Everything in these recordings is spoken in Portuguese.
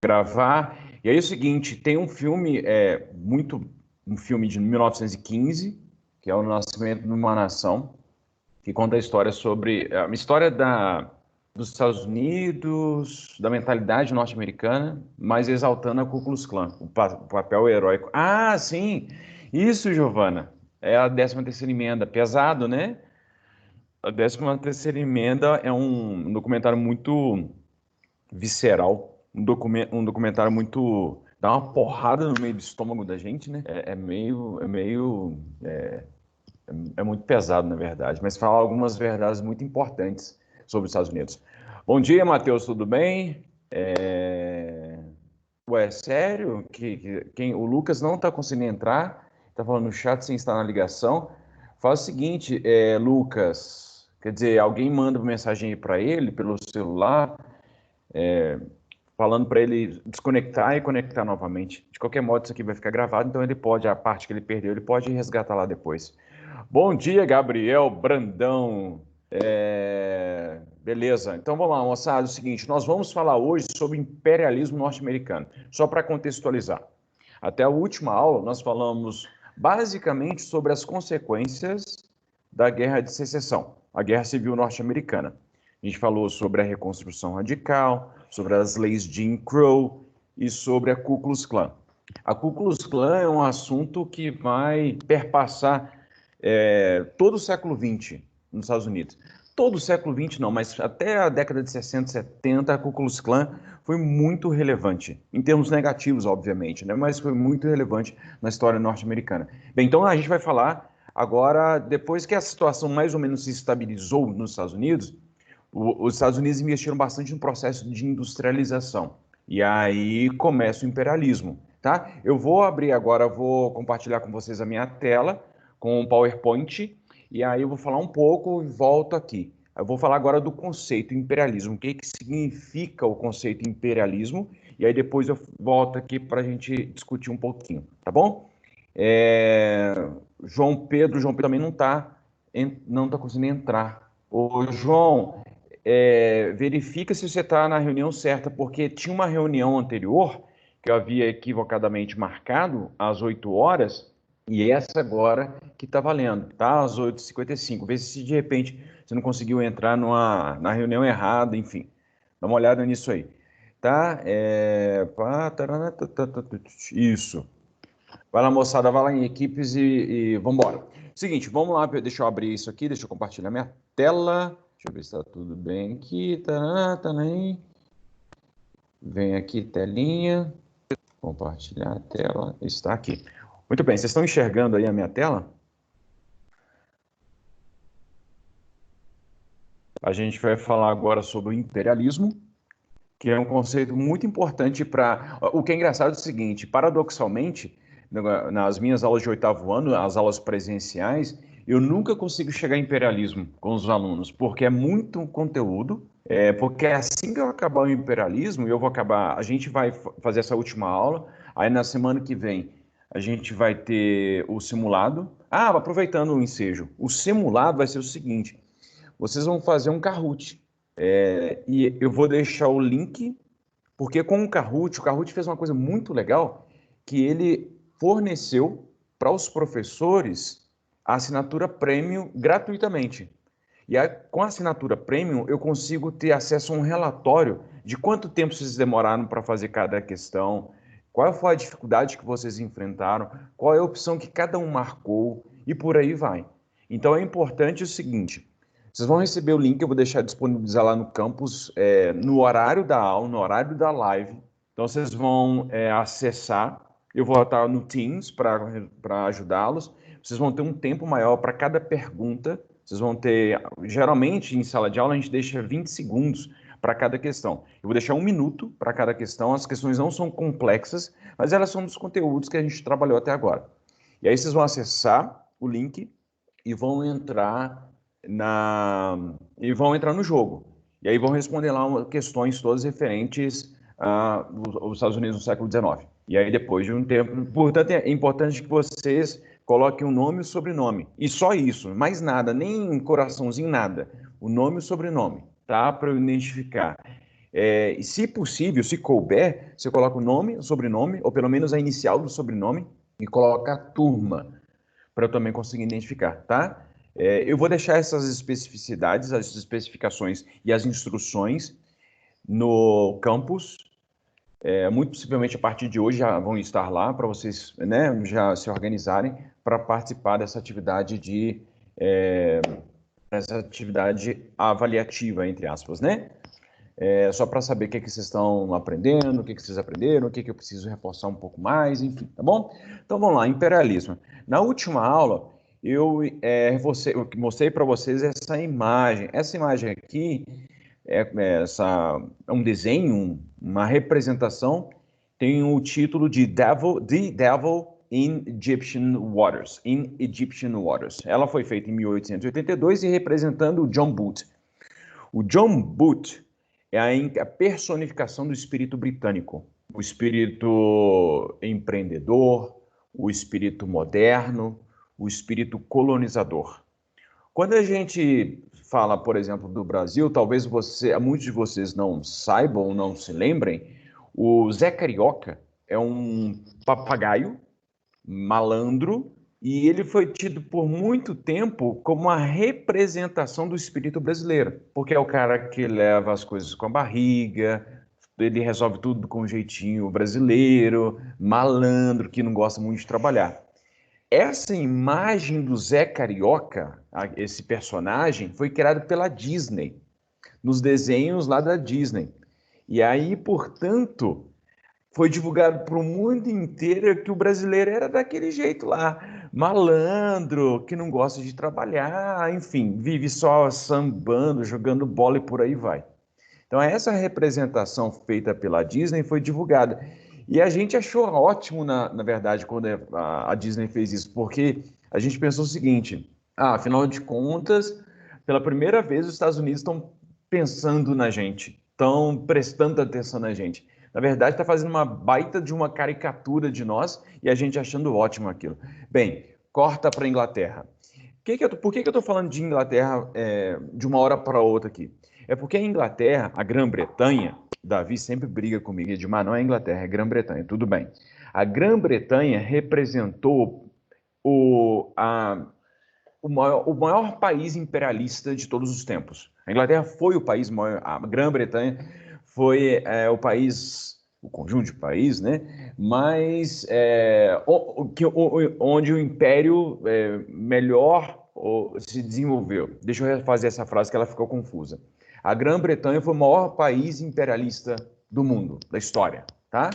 Gravar. E aí é o seguinte, tem um filme, um filme de 1915, que é O Nascimento de uma Nação, que conta a história sobre a história dos Estados Unidos, da mentalidade norte-americana, mas exaltando a Ku Klux Klan, o papel heróico. Ah, sim! Isso, Giovana. É a 13ª emenda. Pesado, né? A 13ª emenda é um documentário muito visceral, um documentário muito... dá uma porrada no meio do estômago da gente, né? É muito pesado, na verdade, mas fala algumas verdades muito importantes sobre os Estados Unidos. Bom dia, Matheus, tudo bem? Ué, sério? O Lucas não está conseguindo entrar? Está falando no chat sem estar na ligação. Faz o seguinte, Lucas, quer dizer, alguém manda uma mensagem aí para ele pelo celular, falando para ele desconectar e conectar novamente. De qualquer modo, isso aqui vai ficar gravado, então ele pode, a parte que ele perdeu, ele pode resgatar lá depois. Bom dia, Gabriel Brandão. Beleza, então vamos lá, moçada. É o seguinte, nós vamos falar hoje sobre imperialismo norte-americano, só para contextualizar. Até a última aula, nós falamos basicamente sobre as consequências da Guerra de Secessão, a Guerra Civil Norte-Americana. A gente falou sobre a reconstrução radical, sobre as leis de Jim Crow e sobre a Ku Klux Klan. A Ku Klux Klan é um assunto que vai perpassar todo o século XX nos Estados Unidos. Todo o século XX não, mas até a década de 60, 70, a Ku Klux Klan foi muito relevante, em termos negativos, obviamente, né? Mas foi muito relevante na história norte-americana. Bem, então a gente vai falar agora, depois que a situação mais ou menos se estabilizou nos Estados Unidos, os Estados Unidos investiram bastante no processo de industrialização. E aí começa o imperialismo, tá? Eu vou abrir agora, vou compartilhar com vocês a minha tela com o PowerPoint, e aí eu vou falar um pouco e volto aqui. Eu vou falar agora do conceito imperialismo, o que significa o conceito imperialismo, e aí depois eu volto aqui para a gente discutir um pouquinho, tá bom? João Pedro também não está conseguindo entrar. Ô, João, verifica se você está na reunião certa, porque tinha uma reunião anterior que eu havia equivocadamente marcado às 8 horas, e essa agora que está valendo, tá? Às 8h55. Vê se de repente você não conseguiu entrar na reunião errada, enfim. Dá uma olhada nisso aí. Tá? Isso. Vai lá, moçada, vai lá em equipes e vamos embora. Seguinte, vamos lá, deixa eu abrir isso aqui, deixa eu compartilhar minha tela. Deixa eu ver se está tudo bem aqui. Vem aqui, telinha. Compartilhar a tela. Está aqui. Muito bem, vocês estão enxergando aí a minha tela? A gente vai falar agora sobre o imperialismo, que é um conceito muito importante para... O que é engraçado é o seguinte, paradoxalmente, nas minhas aulas de 8º ano, as aulas presenciais, eu nunca consigo chegar a imperialismo com os alunos, porque é muito conteúdo, porque assim que eu acabar o imperialismo, a gente vai fazer essa última aula, aí na semana que vem a gente vai ter o simulado. Aproveitando o ensejo, o simulado vai ser o seguinte, vocês vão fazer um Kahoot, e eu vou deixar o link, porque com o Kahoot fez uma coisa muito legal, que ele forneceu para os professores a assinatura Premium gratuitamente. E aí, com a assinatura Premium, eu consigo ter acesso a um relatório de quanto tempo vocês demoraram para fazer cada questão, qual foi a dificuldade que vocês enfrentaram, qual é a opção que cada um marcou, e por aí vai. Então é importante o seguinte, vocês vão receber o link, eu vou deixar disponibilizar lá no campus, no horário da aula, no horário da live. Então vocês vão acessar, eu vou estar no Teams para ajudá-los. Vocês vão ter um tempo maior para cada pergunta. Vocês vão ter, geralmente em sala de aula a gente deixa 20 segundos para cada questão. Eu vou deixar 1 minuto para cada questão. As questões não são complexas, mas elas são dos conteúdos que a gente trabalhou até agora. E aí vocês vão acessar o link e vão entrar no jogo. E aí vão responder lá questões todas referentes aos Estados Unidos no século XIX. E aí depois de um tempo... Portanto, é importante que vocês coloquem o nome e o sobrenome. E só isso, mais nada, nem coraçãozinho, nada. O nome e o sobrenome, tá? Para eu identificar. E se possível, se couber, você coloca o nome, o sobrenome, ou pelo menos a inicial do sobrenome, e coloca a turma, para eu também conseguir identificar, tá? Eu vou deixar essas especificidades, as especificações e as instruções no campus. Muito possivelmente a partir de hoje já vão estar lá para vocês, né, já se organizarem para participar dessa atividade avaliativa, entre aspas, né? Só para saber o que vocês estão aprendendo, o que vocês aprenderam, o que eu preciso reforçar um pouco mais, enfim, tá bom? Então vamos lá, imperialismo. Na última aula, eu mostrei para vocês essa imagem. Essa imagem aqui é um desenho, uma representação, tem o título de The Devil in Egyptian Waters. Ela foi feita em 1882 e representando o John Booth. O John Booth é a personificação do espírito britânico, o espírito empreendedor, o espírito moderno, o espírito colonizador. Quando a gente fala, por exemplo, do Brasil, talvez muitos de vocês não saibam, não se lembrem, o Zé Carioca é um papagaio malandro e ele foi tido por muito tempo como uma representação do espírito brasileiro, porque é o cara que leva as coisas com a barriga, ele resolve tudo com um jeitinho brasileiro, malandro, que não gosta muito de trabalhar. Essa imagem do Zé Carioca, esse personagem, foi criado pela Disney, nos desenhos lá da Disney. E aí, portanto, foi divulgado para o mundo inteiro que o brasileiro era daquele jeito lá, malandro, que não gosta de trabalhar, enfim, vive só sambando, jogando bola e por aí vai. Então, essa representação feita pela Disney foi divulgada. E a gente achou ótimo, na verdade, quando a Disney fez isso, porque a gente pensou o seguinte: afinal de contas, pela primeira vez os Estados Unidos estão pensando na gente, estão prestando atenção na gente. Na verdade, está fazendo uma baita de uma caricatura de nós e a gente achando ótimo aquilo. Bem, corta para a Inglaterra. Por que eu estou falando de Inglaterra de uma hora para outra aqui? É porque a Inglaterra, a Grã-Bretanha, Davi sempre briga comigo e diz, mas não é Inglaterra, é Grã-Bretanha, tudo bem. A Grã-Bretanha representou o maior país imperialista de todos os tempos. A Inglaterra foi o país maior, a Grã-Bretanha foi o país, o conjunto de países, né? Mas onde o império melhor se desenvolveu. Deixa eu refazer essa frase que ela ficou confusa. A Grã-Bretanha foi o maior país imperialista do mundo, da história, tá?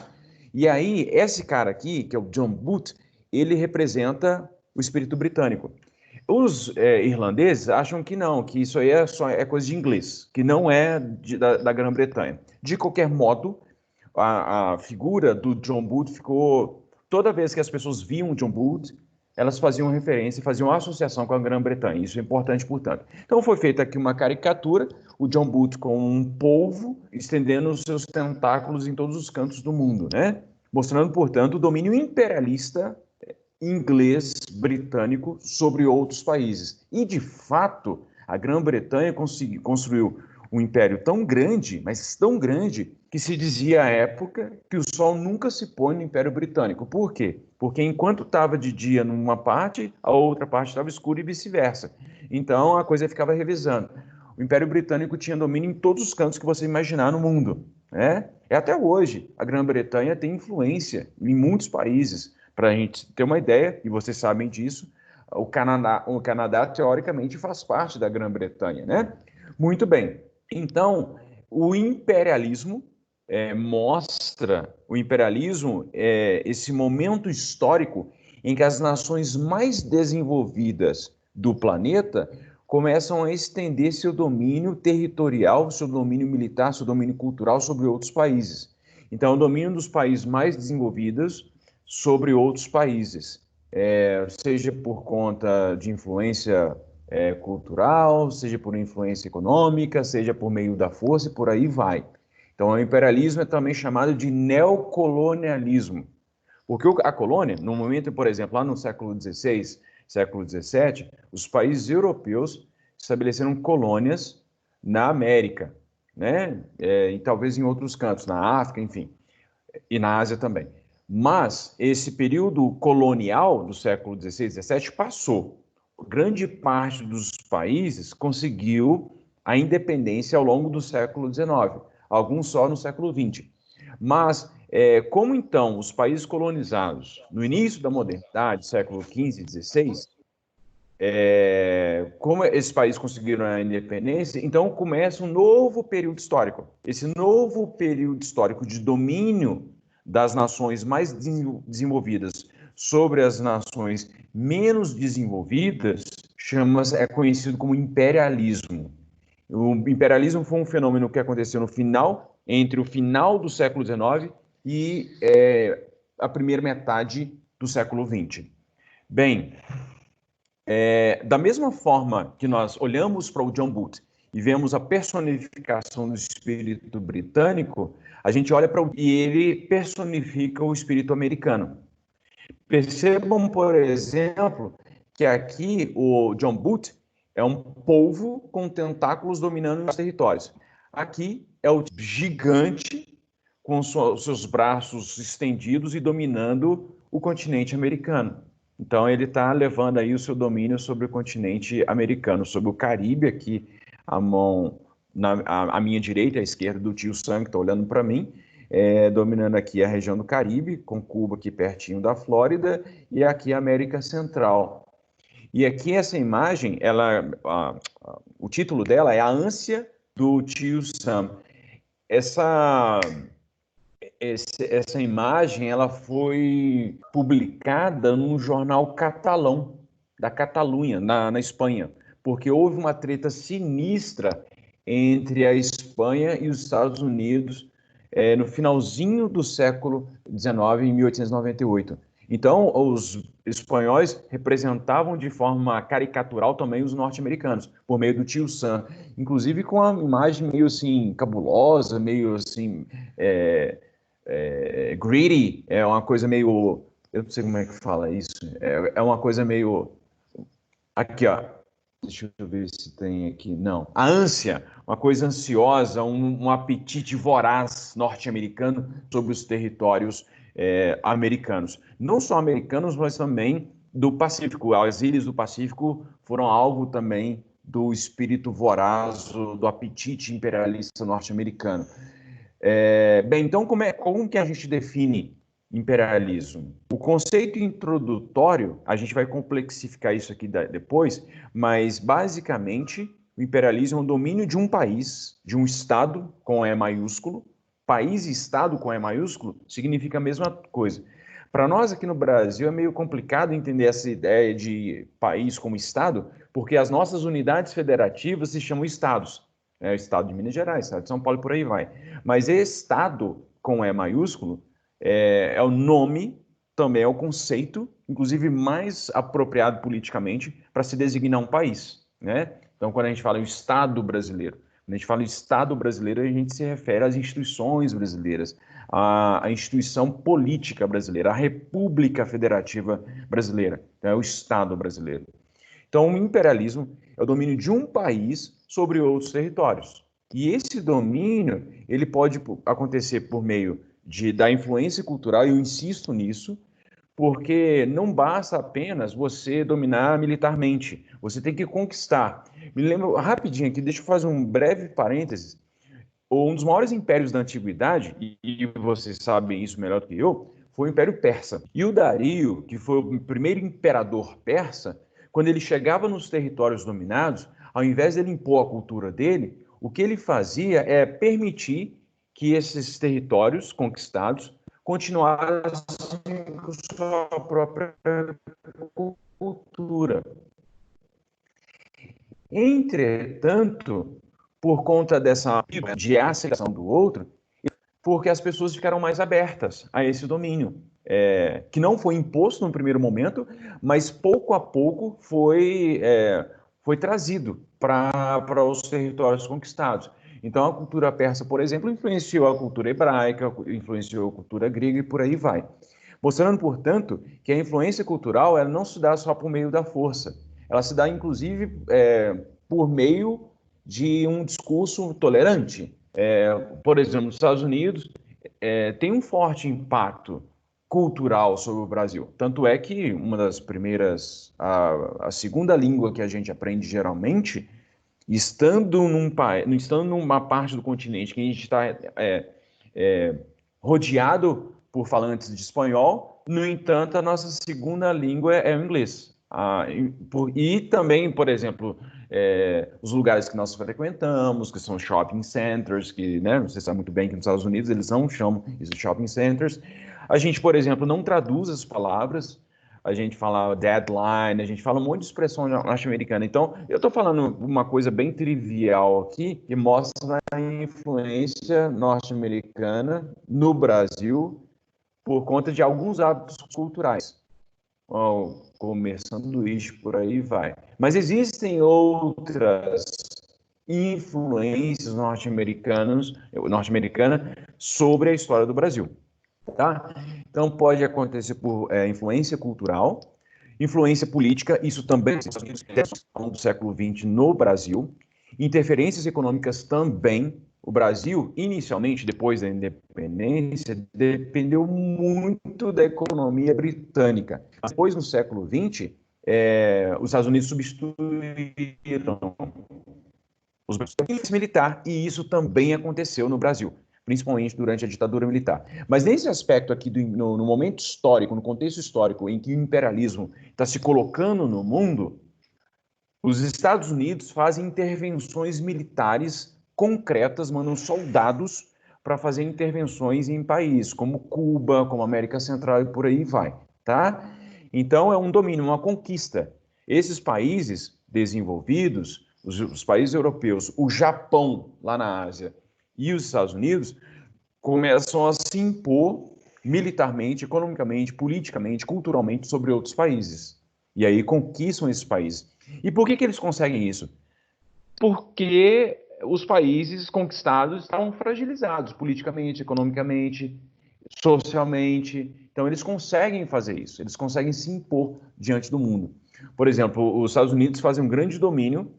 E aí, esse cara aqui, que é o John Booth, ele representa o espírito britânico. Os irlandeses acham que não, que isso aí é coisa de inglês, que não é da Grã-Bretanha. De qualquer modo, a figura do John Booth ficou... Toda vez que as pessoas viam o John Booth, elas faziam referência, faziam associação com a Grã-Bretanha. Isso é importante, portanto. Então foi feita aqui uma caricatura, o John Booth com um polvo estendendo os seus tentáculos em todos os cantos do mundo, né? Mostrando, portanto, o domínio imperialista inglês, britânico, sobre outros países. E, de fato, a Grã-Bretanha construiu um império tão grande, mas tão grande, que se dizia à época que o sol nunca se põe no Império Britânico. Por quê? Porque enquanto estava de dia numa parte, a outra parte estava escura e vice-versa. Então, a coisa ficava revezando. O Império Britânico tinha domínio em todos os cantos que você imaginar no mundo, né? Até hoje, a Grã-Bretanha tem influência em muitos países. Para a gente ter uma ideia, e vocês sabem disso, o Canadá teoricamente faz parte da Grã-Bretanha, né? Muito bem. Então, o imperialismo esse momento histórico em que as nações mais desenvolvidas do planeta começam a estender seu domínio territorial, seu domínio militar, seu domínio cultural sobre outros países. Então, o domínio dos países mais desenvolvidos sobre outros países, seja por conta de influência cultural, seja por influência econômica, seja por meio da força e por aí vai. Então, o imperialismo é também chamado de neocolonialismo, porque a colônia, no momento, por exemplo, lá no século XVI, século XVII, os países europeus estabeleceram colônias na América, né? E talvez em outros cantos, na África, enfim, e na Ásia também. Mas esse período colonial do século XVI, XVII passou. Grande parte dos países conseguiu a independência ao longo do século XIX, alguns só no século XX. Mas, como então os países colonizados, no início da modernidade, século XV e XVI, como esses países conseguiram a independência, então começa um novo período histórico. Esse novo período histórico de domínio das nações mais desenvolvidas sobre as nações menos desenvolvidas é conhecido como imperialismo. O imperialismo foi um fenômeno que aconteceu entre o final do século XIX e a primeira metade do século XX. Bem, da mesma forma que nós olhamos para o John Booth e vemos a personificação do espírito britânico, a gente olha para e ele personifica o espírito americano. Percebam, por exemplo, que aqui o John Booth é um polvo com tentáculos dominando os territórios. Aqui é o gigante com seus braços estendidos e dominando o continente americano. Então ele está levando aí o seu domínio sobre o continente americano, sobre o Caribe, aqui a mão à minha direita e à esquerda do tio Sam, que está olhando para mim, dominando aqui a região do Caribe, com Cuba aqui pertinho da Flórida, e aqui a América Central. E aqui essa imagem, o título dela é A Ânsia do Tio Sam. Essa imagem ela foi publicada num jornal catalão, da Catalunha, na Espanha, porque houve uma treta sinistra entre a Espanha e os Estados Unidos no finalzinho do século XIX, em 1898. Então, os espanhóis representavam de forma caricatural também os norte-americanos, por meio do tio Sam, inclusive com uma imagem meio assim cabulosa, meio assim greedy, é uma coisa meio, eu não sei como é que fala isso, é uma coisa meio, aqui ó, deixa eu ver se tem aqui, não, a ânsia, uma coisa ansiosa, um apetite voraz norte-americano sobre os territórios americanos, não só americanos, mas também do Pacífico. As ilhas do Pacífico foram alvo também do espírito voraz, do apetite imperialista norte-americano. Bem, então como que a gente define imperialismo? O conceito introdutório, a gente vai complexificar isso aqui depois, mas basicamente o imperialismo é o domínio de um país, de um Estado com E maiúsculo. País e Estado com E maiúsculo significa a mesma coisa. Para nós aqui no Brasil é meio complicado entender essa ideia de país como Estado, porque as nossas unidades federativas se chamam Estados. O Estado de Minas Gerais, Estado de São Paulo e por aí vai. Mas Estado com E maiúsculo é o nome, também é o conceito, inclusive mais apropriado politicamente para se designar um país, né? Então, quando a gente fala em Estado brasileiro, quando a gente fala em Estado brasileiro, a gente se refere às instituições brasileiras, à instituição política brasileira, à República Federativa Brasileira, então, é o Estado brasileiro. Então, o imperialismo é o domínio de um país sobre outros territórios. E esse domínio, ele pode acontecer por meio da influência cultural, e eu insisto nisso, porque não basta apenas você dominar militarmente, você tem que conquistar. Me lembro rapidinho aqui, deixa eu fazer um breve parênteses. Um dos maiores impérios da antiguidade, e vocês sabem isso melhor do que eu, foi o Império Persa. E o Dario, que foi o primeiro imperador persa, quando ele chegava nos territórios dominados, ao invés de ele impor a cultura dele, o que ele fazia é permitir que esses territórios conquistados continuassem com sua própria cultura. Entretanto, por conta dessa de aceitação do outro, porque as pessoas ficaram mais abertas a esse domínio, que não foi imposto no primeiro momento, mas pouco a pouco foi trazido para os territórios conquistados. Então, a cultura persa, por exemplo, influenciou a cultura hebraica, influenciou a cultura grega e por aí vai. Mostrando, portanto, que a influência cultural ela não se dá só por meio da força, ela se dá, inclusive, por meio de um discurso tolerante, Por exemplo, nos Estados Unidos, tem um forte impacto cultural sobre o Brasil. Tanto é que uma das primeiras, a segunda língua que a gente aprende geralmente, estando numa parte do continente que a gente está é, rodeado por falantes de espanhol, no entanto, a nossa segunda língua é o inglês. E também, por exemplo, os lugares que nós frequentamos, que são shopping centers, que, né, você sabe muito bem que nos Estados Unidos eles não chamam isso de shopping centers. A gente, por exemplo, não traduz as palavras, a gente fala deadline, a gente fala um monte de expressão norte-americana. Então, eu estou falando uma coisa bem trivial aqui, que mostra a influência norte-americana no Brasil por conta de alguns hábitos culturais. Comer sanduíche, por aí vai. Mas existem outras influências norte-americanas sobre a história do Brasil. Tá? Então, pode acontecer por influência cultural, influência política, isso também ao longo do século XX no Brasil, interferências econômicas também. O Brasil, inicialmente, depois da independência, dependeu muito da economia britânica. Depois, no século XX, os Estados Unidos substituíram os militares, e isso também aconteceu no Brasil, principalmente durante a ditadura militar. Mas nesse aspecto aqui, no momento histórico, no contexto histórico em que o imperialismo está se colocando no mundo, os Estados Unidos fazem intervenções militares concretas, mandam soldados para fazer intervenções em países como Cuba, como América Central e por aí vai, tá? Então é um domínio, uma conquista. Esses países desenvolvidos, os países europeus, o Japão lá na Ásia e os Estados Unidos começam a se impor militarmente, economicamente, politicamente, culturalmente sobre outros países. E aí conquistam esses países. E por que eles conseguem isso? Porque os países conquistados estavam fragilizados politicamente, economicamente, socialmente. Então, eles conseguem fazer isso, eles conseguem se impor diante do mundo. Por exemplo, os Estados Unidos fazem um grande domínio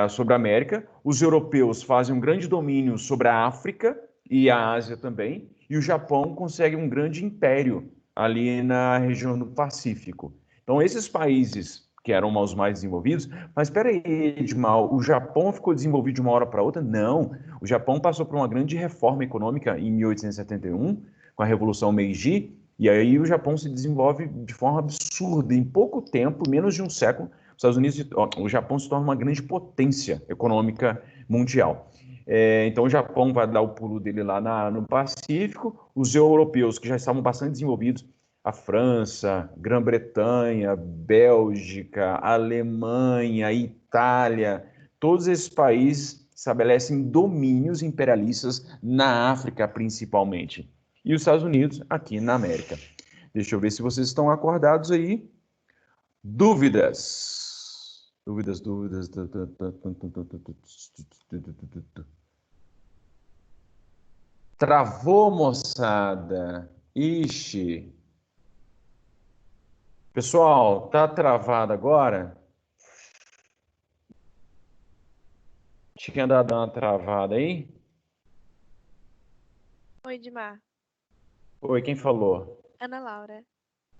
sobre a América, os europeus fazem um grande domínio sobre a África e a Ásia também, e o Japão consegue um grande império ali na região do Pacífico. Então, esses países que eram os mais desenvolvidos, mas espera aí, Edmal, o Japão ficou desenvolvido de uma hora para outra? Não, o Japão passou por uma grande reforma econômica em 1871, com a Revolução Meiji, e aí o Japão se desenvolve de forma absurda, em pouco tempo, menos de um século, o Japão se torna uma grande potência econômica mundial. Então o Japão vai dar o pulo dele lá no Pacífico, os europeus que já estavam bastante desenvolvidos, a França, Grã-Bretanha, Bélgica, Alemanha, Itália, todos esses países estabelecem domínios imperialistas na África, principalmente. E os Estados Unidos aqui na América. Deixa eu ver se vocês estão acordados aí. Dúvidas? Dúvidas. Travou, moçada. Ixi. Pessoal, tá travado agora? Tinha dado uma travada aí? Oi, Edmar. Oi, quem falou? Ana Laura.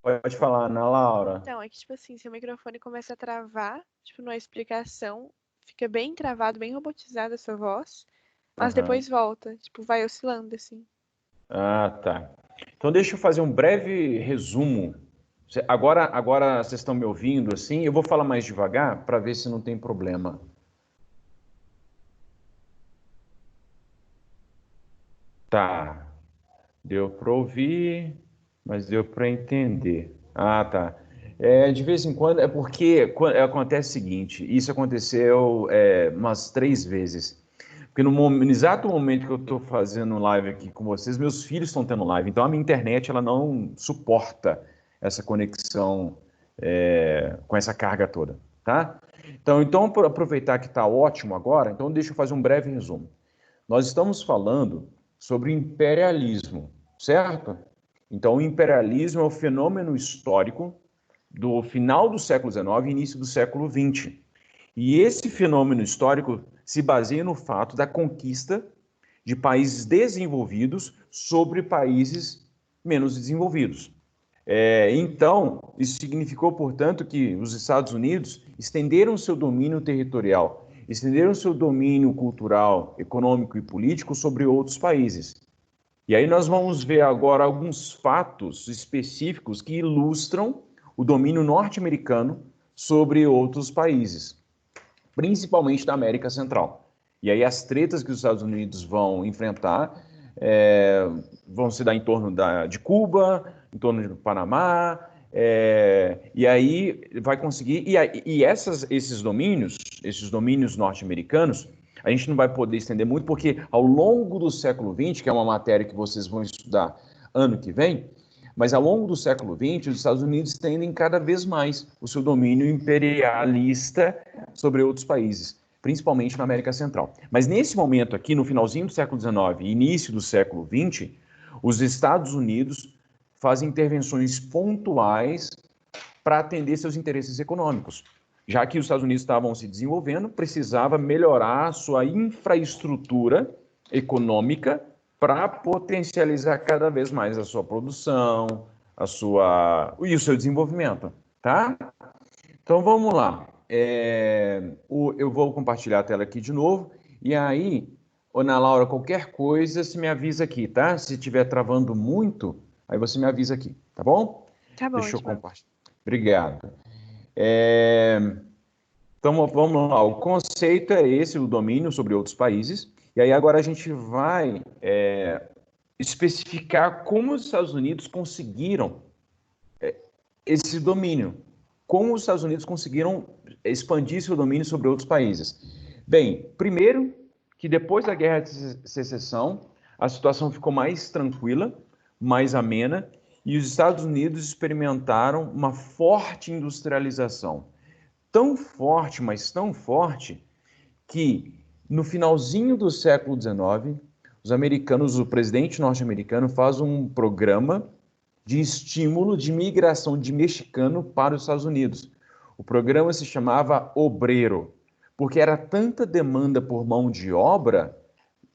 Pode falar, Ana Laura. Então, é que, tipo assim, seu microfone começa a travar, tipo, numa explicação, fica bem travado, bem robotizada a sua voz, mas Aham. depois volta, tipo, vai oscilando, assim. Ah, tá. Então deixa eu fazer um breve resumo. Agora vocês estão me ouvindo assim? Eu vou falar mais devagar para ver se não tem problema. Tá. Deu para ouvir, mas deu para entender. Ah, tá. De vez em quando, é porque acontece o seguinte: isso aconteceu umas 3 vezes. Porque no exato momento que eu estou fazendo live aqui com vocês, meus filhos estão tendo live. Então a minha internet ela não suporta essa conexão com essa carga toda, tá? Então por aproveitar que está ótimo agora, então deixa eu fazer um breve resumo. Nós estamos falando sobre imperialismo, certo? Então o imperialismo é o fenômeno histórico do final do século XIX e início do século XX. E esse fenômeno histórico se baseia no fato da conquista de países desenvolvidos sobre países menos desenvolvidos. Então, isso significou, portanto, que os Estados Unidos estenderam seu domínio territorial, estenderam seu domínio cultural, econômico e político sobre outros países. E aí nós vamos ver agora alguns fatos específicos que ilustram o domínio norte-americano sobre outros países, principalmente da América Central. E aí as tretas que os Estados Unidos vão enfrentar vão se dar em torno de Cuba, em torno do Panamá, e aí vai conseguir... E esses domínios norte-americanos, a gente não vai poder estender muito, porque ao longo do século XX, que é uma matéria que vocês vão estudar ano que vem, mas ao longo do século XX, os Estados Unidos estendem cada vez mais o seu domínio imperialista sobre outros países, principalmente na América Central. Mas nesse momento aqui, no finalzinho do século XIX e início do século XX, os Estados Unidos fazem intervenções pontuais para atender seus interesses econômicos. Já que os Estados Unidos estavam se desenvolvendo, precisava melhorar a sua infraestrutura econômica para potencializar cada vez mais a sua produção, e o seu desenvolvimento, tá? Então vamos lá. Eu vou compartilhar a tela aqui de novo. E aí, Ana Laura, qualquer coisa, você me avisa aqui, tá? Se estiver travando muito, aí você me avisa aqui, tá bom? Tá bom, Deixa eu Edmar. compartilhar. Obrigado. Então vamos lá. O conceito é esse, o domínio sobre outros países. E aí agora a gente vai especificar como os Estados Unidos conseguiram esse domínio. Como os Estados Unidos conseguiram expandir seu domínio sobre outros países? Bem, primeiro, que depois da Guerra de Secessão, a situação ficou mais tranquila, mais amena, e os Estados Unidos experimentaram uma forte industrialização. Tão forte, mas tão forte, que no finalzinho do século XIX, o presidente norte-americano faz um programa de estímulo de migração de mexicano para os Estados Unidos. O programa se chamava Obreiro, porque era tanta demanda por mão de obra,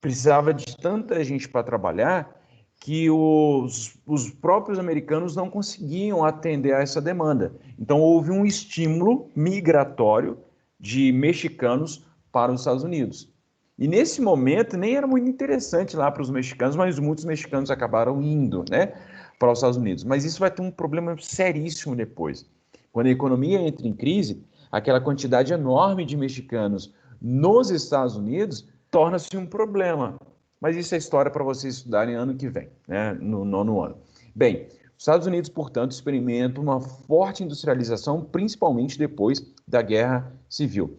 precisava de tanta gente para trabalhar, que os próprios americanos não conseguiam atender a essa demanda. Então, houve um estímulo migratório de mexicanos para os Estados Unidos. E nesse momento, nem era muito interessante lá para os mexicanos, mas muitos mexicanos acabaram indo, né, para os Estados Unidos. Mas isso vai ter um problema seríssimo depois. Quando a economia entra em crise, aquela quantidade enorme de mexicanos nos Estados Unidos torna-se um problema. Mas isso é história para vocês estudarem ano que vem, né, no 9º ano. Bem, os Estados Unidos, portanto, experimentam uma forte industrialização, principalmente depois da Guerra Civil.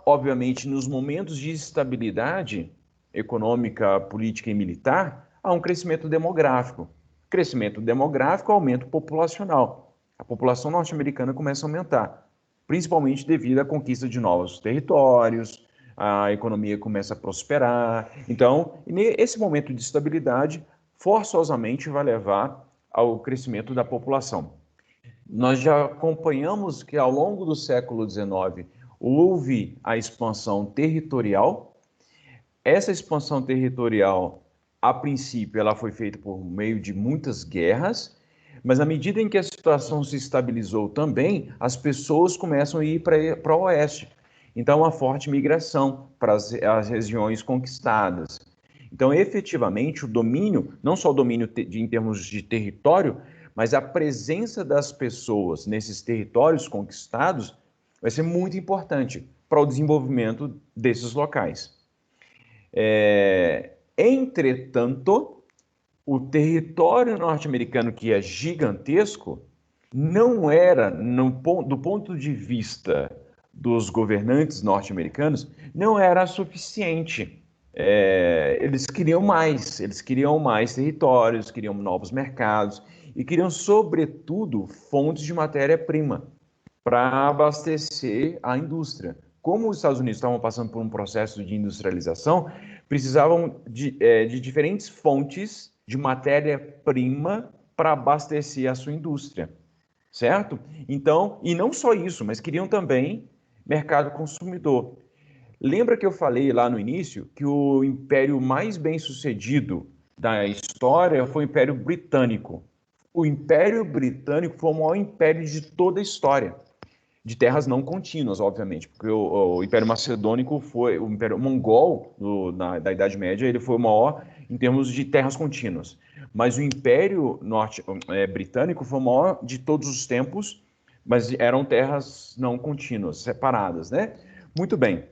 Obviamente, nos momentos de estabilidade econômica, política e militar, há um crescimento demográfico. Crescimento demográfico, aumento populacional. A população norte-americana começa a aumentar, principalmente devido à conquista de novos territórios, a economia começa a prosperar. Então, esse momento de estabilidade forçosamente vai levar ao crescimento da população. Nós já acompanhamos que ao longo do século XIX houve a expansão territorial. Essa expansão territorial, a princípio, ela foi feita por meio de muitas guerras, mas à medida em que a situação se estabilizou também, as pessoas começam a ir para o oeste. Então, uma forte migração para as regiões conquistadas. Então, efetivamente, o domínio, não só o domínio em termos de território, mas a presença das pessoas nesses territórios conquistados vai ser muito importante para o desenvolvimento desses locais. Entretanto, o território norte-americano, que é gigantesco, não era, do ponto de vista dos governantes norte-americanos, não era suficiente. Eles queriam mais territórios, queriam novos mercados e queriam, sobretudo, fontes de matéria-prima para abastecer a indústria. Como os Estados Unidos estavam passando por um processo de industrialização, precisavam de diferentes fontes de matéria-prima para abastecer a sua indústria, certo? Então, e não só isso, mas queriam também mercado consumidor. Lembra que eu falei lá no início que o império mais bem-sucedido da história foi o Império Britânico. O Império Britânico foi o maior império de toda a história, de terras não contínuas, obviamente, porque o Império Macedônico foi, o Império Mongol da Idade Média, ele foi o maior em termos de terras contínuas. Mas o Império Britânico foi o maior de todos os tempos, mas eram terras não contínuas, separadas, né? Muito bem.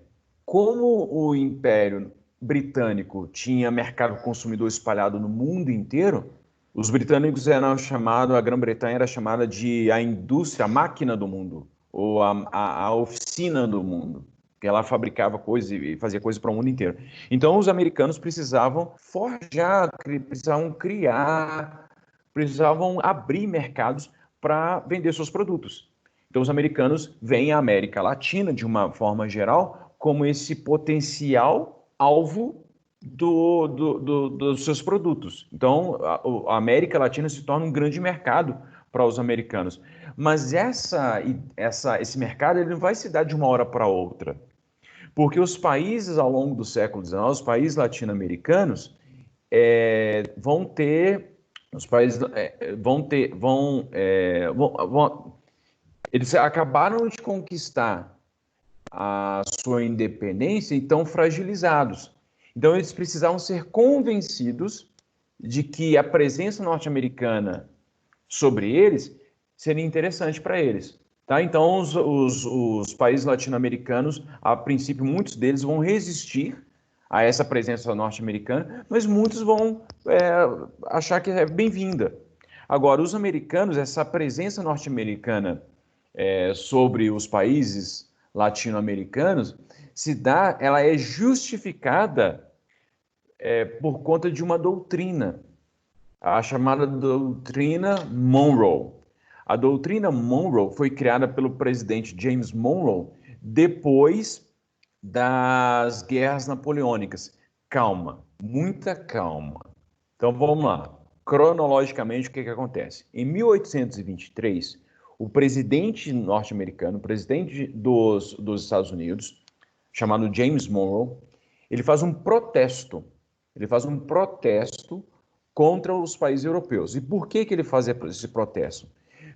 Como o Império Britânico tinha mercado consumidor espalhado no mundo inteiro, os britânicos eram chamados, a Grã-Bretanha era chamada de a indústria, a máquina do mundo, ou a oficina do mundo, que ela fabricava coisas e fazia coisas para o mundo inteiro. Então, os americanos precisavam forjar, precisavam criar, precisavam abrir mercados para vender seus produtos. Então, os americanos veem a América Latina, de uma forma geral, como esse potencial alvo dos seus produtos. Então, a América Latina se torna um grande mercado para os americanos. Mas esse mercado ele não vai se dar de uma hora para outra. Porque os países, ao longo do século XIX, os países latino-americanos, vão ter. Os países eles acabaram de conquistar a sua independência e estão fragilizados. Então, eles precisavam ser convencidos de que a presença norte-americana sobre eles seria interessante para eles. Tá? Então, os países latino-americanos, a princípio, muitos deles vão resistir a essa presença norte-americana, mas muitos vão achar que é bem-vinda. Agora, os americanos, essa presença norte-americana sobre os países latino-americanos ela é justificada por conta de uma doutrina, a chamada doutrina Monroe. A doutrina Monroe foi criada pelo presidente James Monroe depois das guerras napoleônicas. Calma, muita calma. Então vamos lá. Cronologicamente, o que acontece? Em 1823, o presidente norte-americano, o presidente dos Estados Unidos, chamado James Monroe, ele faz um protesto. Ele faz um protesto contra os países europeus. E por que ele faz esse protesto?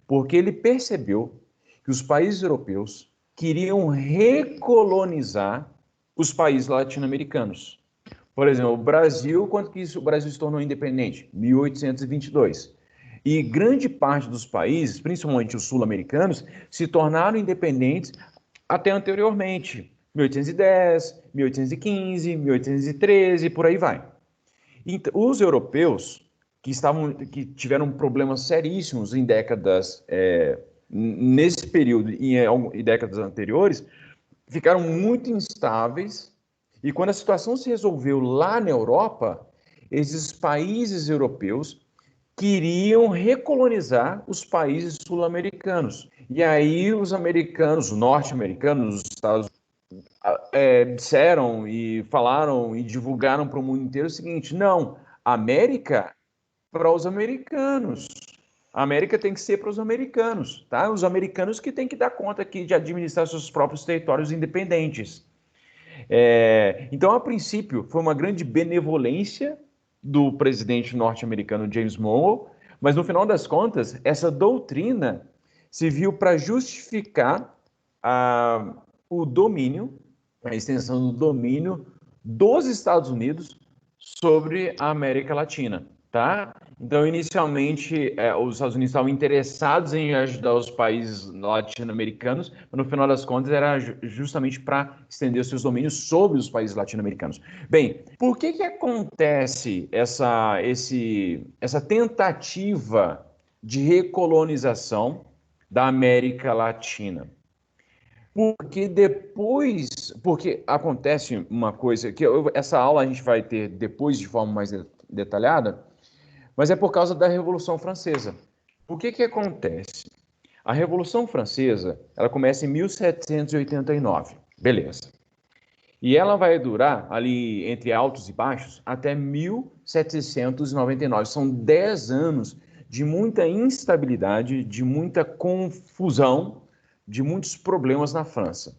Porque ele percebeu que os países europeus queriam recolonizar os países latino-americanos. Por exemplo, o Brasil, quando que o Brasil se tornou independente? 1822. E grande parte dos países, principalmente os sul-americanos, se tornaram independentes até anteriormente. 1810, 1815, 1813, por aí vai. Então, os europeus que tiveram problemas seríssimos em décadas, nesse período e em décadas anteriores, ficaram muito instáveis. E quando a situação se resolveu lá na Europa, esses países europeus queriam recolonizar os países sul-americanos. E aí os americanos, os norte-americanos, os Estados disseram e falaram e divulgaram para o mundo inteiro o seguinte: não, América para os americanos. A América tem que ser para os americanos, tá? Os americanos que têm que dar conta aqui de administrar seus próprios territórios independentes. Então, a princípio, foi uma grande benevolência do presidente norte-americano James Monroe, mas no final das contas, essa doutrina se viu para justificar o domínio, a extensão do domínio dos Estados Unidos sobre a América Latina, tá? Então, inicialmente, os Estados Unidos estavam interessados em ajudar os países latino-americanos, mas no final das contas era justamente para estender os seus domínios sobre os países latino-americanos. Bem, por que acontece essa tentativa de recolonização da América Latina? Porque acontece uma coisa que essa aula a gente vai ter depois de forma mais detalhada, mas é por causa da Revolução Francesa. O que acontece? A Revolução Francesa, ela começa em 1789, beleza. E ela vai durar ali entre altos e baixos até 1799. São 10 anos de muita instabilidade, de muita confusão, de muitos problemas na França,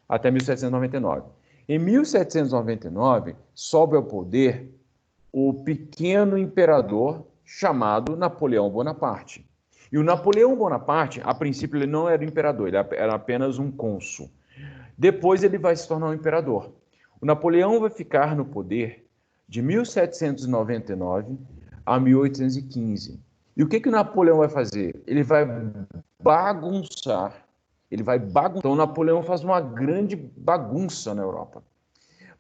até 1799. Em 1799, sobe ao poder o pequeno imperador chamado Napoleão Bonaparte. E o Napoleão Bonaparte, a princípio, ele não era imperador, ele era apenas um cônsul. Depois ele vai se tornar um imperador. O Napoleão vai ficar no poder de 1799 a 1815. E o que o Napoleão vai fazer? Ele vai bagunçar. Então, o Napoleão faz uma grande bagunça na Europa.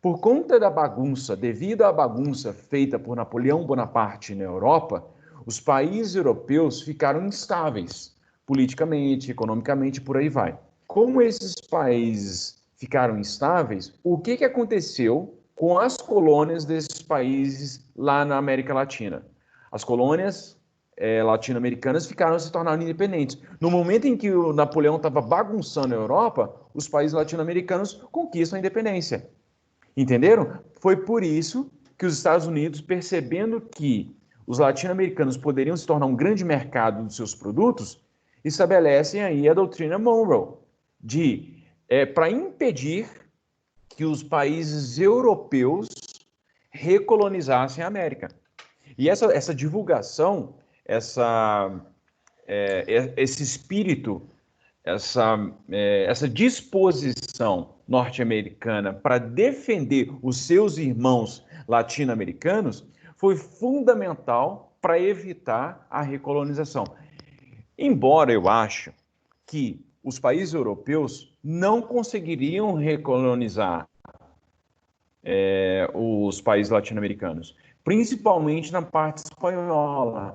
Por conta da bagunça, devido à bagunça feita por Napoleão Bonaparte na Europa, os países europeus ficaram instáveis, politicamente, economicamente, por aí vai. Como esses países ficaram instáveis, o que aconteceu com as colônias desses países lá na América Latina? As colônias latino-americanas se tornaram independentes. No momento em que o Napoleão estava bagunçando a Europa, os países latino-americanos conquistam a independência. Entenderam? Foi por isso que os Estados Unidos, percebendo que os latino-americanos poderiam se tornar um grande mercado dos seus produtos, estabelecem aí a doutrina Monroe, para impedir que os países europeus recolonizassem a América. E essa divulgação, esse espírito, essa disposição norte-americana para defender os seus irmãos latino-americanos foi fundamental para evitar a recolonização. Embora eu ache que os países europeus não conseguiriam recolonizar os países latino-americanos, principalmente na parte espanhola,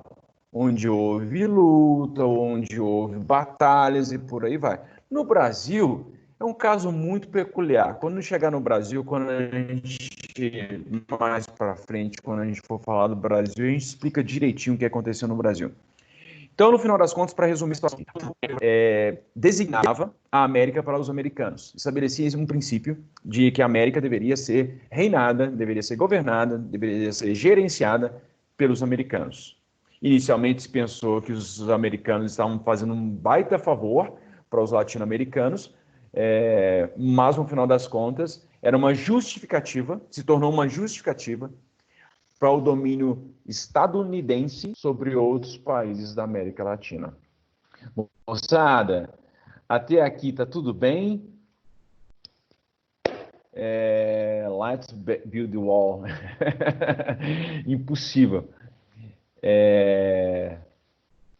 onde houve luta, onde houve batalhas e por aí vai. No Brasil, é um caso muito peculiar. Quando chegar no Brasil, quando a gente mais para frente, quando a gente for falar do Brasil, a gente explica direitinho o que aconteceu no Brasil. Então, no final das contas, para resumir a situação, designava a América para os americanos. Estabelecia um princípio de que a América deveria ser reinada, deveria ser governada, deveria ser gerenciada pelos americanos. Inicialmente se pensou que os americanos estavam fazendo um baita favor para os latino-americanos, mas no final das contas era uma justificativa, se tornou uma justificativa para o domínio estadunidense sobre outros países da América Latina. Moçada, até aqui tá tudo bem? Let's build the wall. Impossível.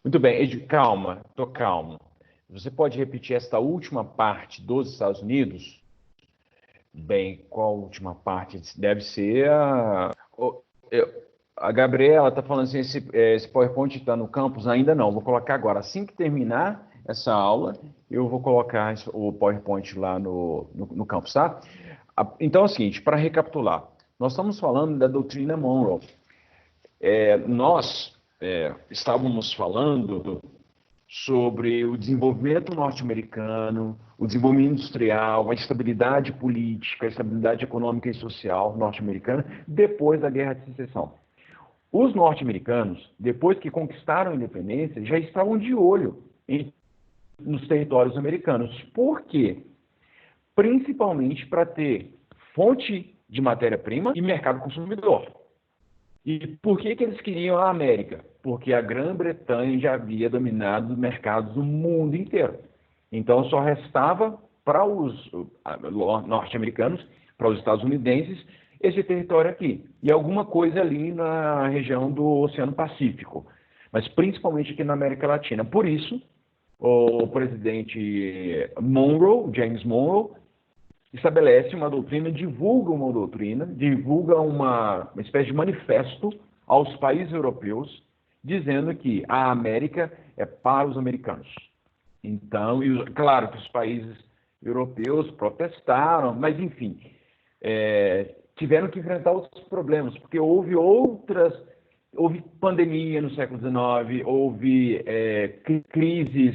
Muito bem, calma, tô calmo. Você pode repetir esta última parte dos Estados Unidos? Bem, qual última parte? Deve ser a Gabriela está falando assim, esse PowerPoint está no campus? Ainda não, vou colocar agora. Assim que terminar essa aula, eu vou colocar o PowerPoint lá no campus, tá? Então é o seguinte, para recapitular, nós estamos falando da doutrina Monroe. Nós estávamos falando sobre o desenvolvimento norte-americano, o desenvolvimento industrial, a estabilidade política, a estabilidade econômica e social norte-americana depois da Guerra de Secessão. Os norte-americanos, depois que conquistaram a independência, já estavam de olho nos territórios americanos. Por quê? Principalmente para ter fonte de matéria-prima e mercado consumidor. E por que eles queriam a América? Porque a Grã-Bretanha já havia dominado os mercados do mundo inteiro. Então só restava para os norte-americanos, para os estadunidenses, esse território aqui. E alguma coisa ali na região do Oceano Pacífico, mas principalmente aqui na América Latina. Por isso, o presidente Monroe, James Monroe, estabelece uma doutrina, divulga uma espécie de manifesto aos países europeus, dizendo que a América é para os americanos. Então, claro que os países europeus protestaram, mas enfim, tiveram que enfrentar outros problemas, porque houve pandemia no século XIX, houve crises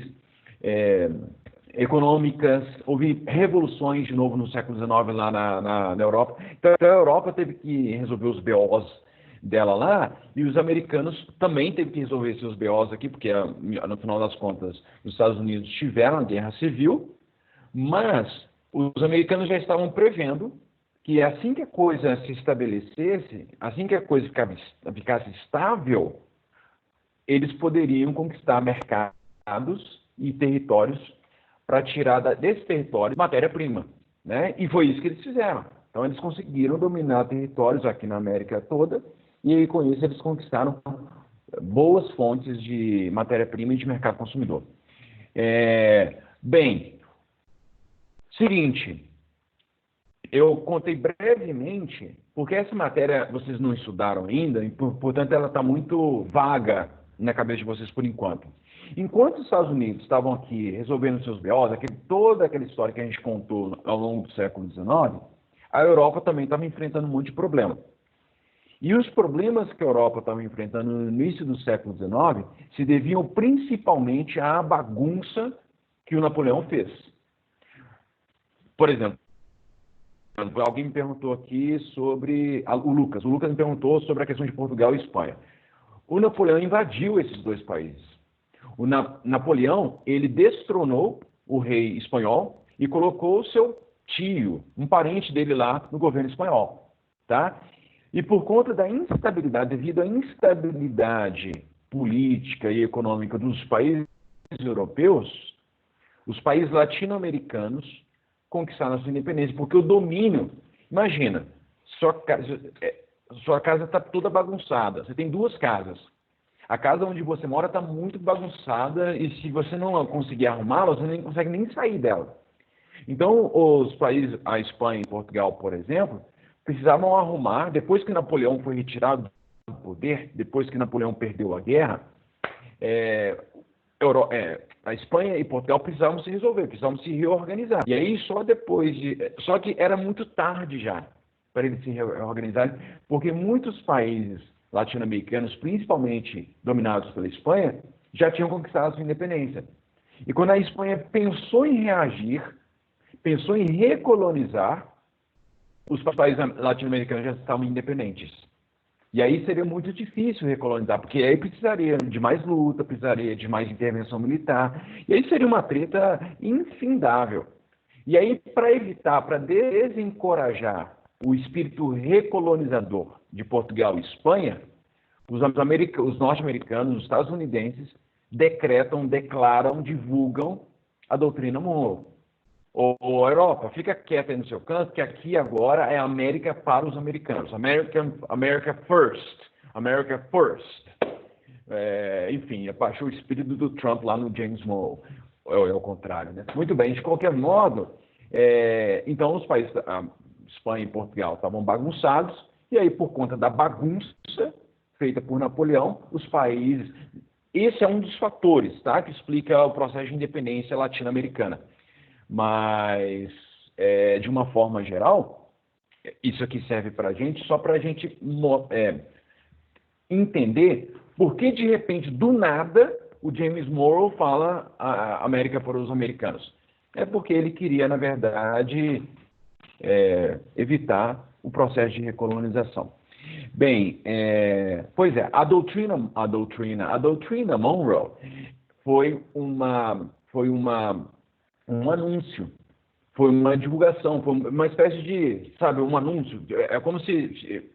econômicas, houve revoluções de novo no século XIX lá na Europa. Então a Europa teve que resolver os BOs dela lá, e os americanos também teve que resolver seus BOs aqui, porque no final das contas os Estados Unidos tiveram a guerra civil, mas os americanos já estavam prevendo que assim que a coisa se estabelecesse, assim que a coisa ficasse estável, eles poderiam conquistar mercados e territórios para tirar desse território matéria-prima, né? E foi isso que eles fizeram. Então, eles conseguiram dominar territórios aqui na América toda, e aí, com isso, eles conquistaram boas fontes de matéria-prima e de mercado consumidor. Bem, seguinte, eu contei brevemente, porque essa matéria vocês não estudaram ainda, e, portanto, ela está muito vaga na cabeça de vocês por enquanto. Enquanto os Estados Unidos estavam aqui resolvendo seus BOs, toda aquela história que a gente contou ao longo do século XIX, a Europa também estava enfrentando um monte de problema. E os problemas que a Europa estava enfrentando no início do século XIX se deviam principalmente à bagunça que o Napoleão fez. Por exemplo, alguém me perguntou aqui sobre... O Lucas me perguntou sobre a questão de Portugal e Espanha. O Napoleão invadiu esses dois países. O Napoleão, ele destronou o rei espanhol e colocou o seu tio, um parente dele lá no governo espanhol, tá? E por conta da instabilidade, devido à instabilidade política e econômica dos países europeus, os países latino-americanos conquistaram a sua independência, porque o domínio... Imagina, sua casa está toda bagunçada, você tem duas casas. A casa onde você mora está muito bagunçada e se você não conseguir arrumá-la, você nem consegue nem sair dela. Então, os países, a Espanha e Portugal, por exemplo, precisavam arrumar, depois que Napoleão foi retirado do poder, depois que Napoleão perdeu a guerra, a Espanha e Portugal precisavam se resolver, precisavam se reorganizar. E aí, só que era muito tarde já para eles se reorganizarem, porque muitos países latino-americanos, principalmente dominados pela Espanha, já tinham conquistado a sua independência. E quando a Espanha pensou em reagir, pensou em recolonizar, os países latino-americanos já estavam independentes. E aí seria muito difícil recolonizar, porque aí precisaria de mais luta, precisaria de mais intervenção militar, e aí seria uma treta infindável. E aí, para evitar, para desencorajar o espírito recolonizador de Portugal e Espanha, os norte-americanos, os estadunidenses, declaram, divulgam a doutrina Monroe. Ô, Europa, fica quieta aí no seu canto, que aqui agora é América para os americanos. America first. America first. Enfim, abaixou o espírito do Trump lá no James Monroe. É o contrário, né? Muito bem, de qualquer modo, então os países, Espanha e Portugal, estavam bagunçados, e aí, por conta da bagunça feita por Napoleão, os países... Esse é um dos fatores, tá, que explica o processo de independência latino-americana. Mas, de uma forma geral, isso aqui serve para a gente, só para a gente entender por que, de repente, do nada, o James Monroe fala a América para os americanos. É porque ele queria, na verdade, evitar o processo de recolonização. Bem, pois é, a doutrina Monroe foi um anúncio, foi uma divulgação, foi uma espécie de, sabe, um anúncio. É como se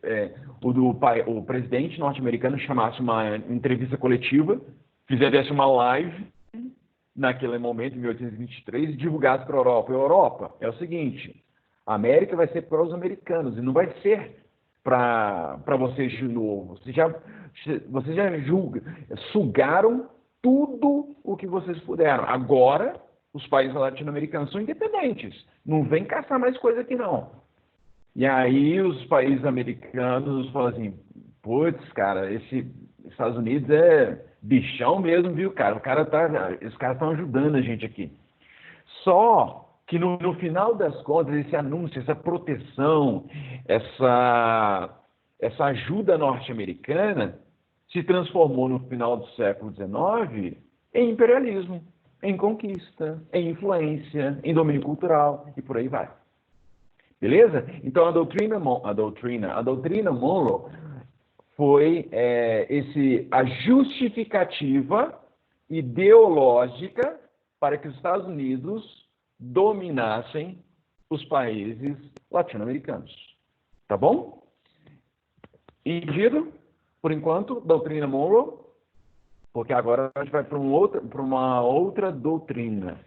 o presidente norte-americano chamasse uma entrevista coletiva, fizesse uma live naquele momento, em 1823, e divulgasse para a Europa. Europa, é o seguinte, a América vai ser para os americanos, e não vai ser para vocês de novo. Vocês já sugaram tudo o que vocês puderam. Agora, os países latino-americanos são independentes. Não vem caçar mais coisa aqui, não. E aí os países americanos falam assim, putz, cara, Estados Unidos é bichão mesmo, viu, cara? Os caras estão ajudando a gente aqui. Só que no final das contas, esse anúncio, essa proteção, essa ajuda norte-americana se transformou no final do século XIX em imperialismo, em conquista, em influência, em domínio cultural e por aí vai. Beleza? Então a doutrina Monroe foi a justificativa ideológica para que os Estados Unidos dominassem os países latino-americanos. Tá bom? Entendido? Por enquanto, doutrina Monroe, porque agora a gente vai para uma outra doutrina.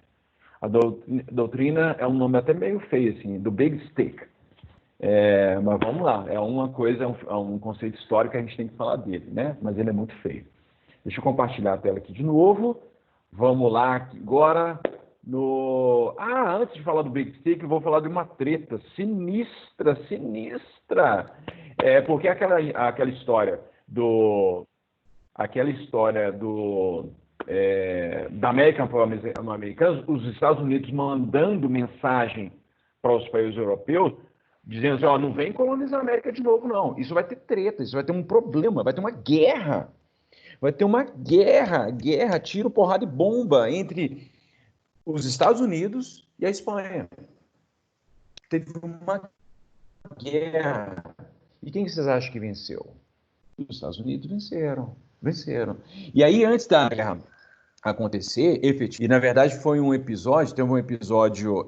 A doutrina é um nome até meio feio, assim, do Big Stick. Mas vamos lá, é uma coisa, é um conceito histórico que a gente tem que falar dele, né? Mas ele é muito feio. Deixa eu compartilhar a tela aqui de novo. Vamos lá agora no... antes de falar do Big Stick, eu vou falar de uma treta sinistra. Porque aquela história da American for Americanos, os Estados Unidos mandando mensagem para os países europeus, dizendo assim, não vem colonizar a América de novo, não. Isso vai ter treta, isso vai ter um problema, vai ter uma guerra. Vai ter uma guerra, tiro, porrada e bomba entre os Estados Unidos e a Espanha. Teve uma guerra. E quem vocês acham que venceu? Os Estados Unidos venceram. E aí, antes da guerra acontecer, e na verdade teve um episódio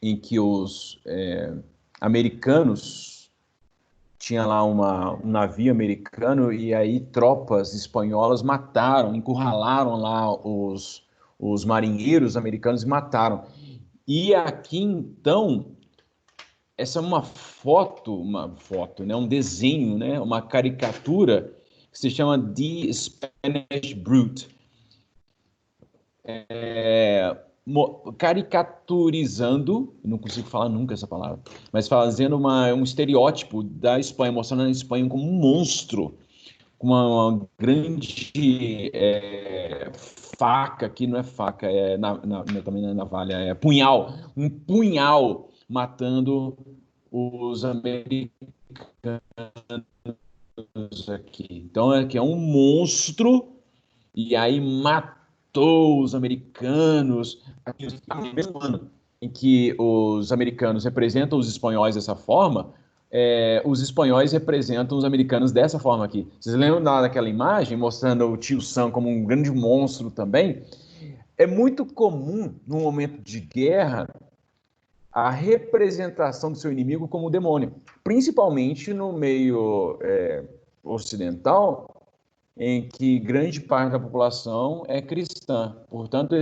em que os americanos tinha lá um navio americano e aí tropas espanholas encurralaram lá os marinheiros americanos e mataram. E aqui, então, essa é uma foto, né, um desenho, né, uma caricatura que se chama The Spanish Brute. Caricaturizando, não consigo falar nunca essa palavra, mas fazendo um estereótipo da Espanha, mostrando a Espanha como um monstro, com uma grande faca, que não é faca, também não é navalha, é punhal, um punhal matando os americanos aqui. Então aqui é um monstro, e aí matou os americanos, no mesmo ano em que os americanos representam os espanhóis dessa forma, os espanhóis representam os americanos dessa forma aqui. Vocês lembram daquela imagem mostrando o tio Sam como um grande monstro também? É muito comum, no momento de guerra, a representação do seu inimigo como o demônio, principalmente no meio ocidental, em que grande parte da população é cristã. Portanto,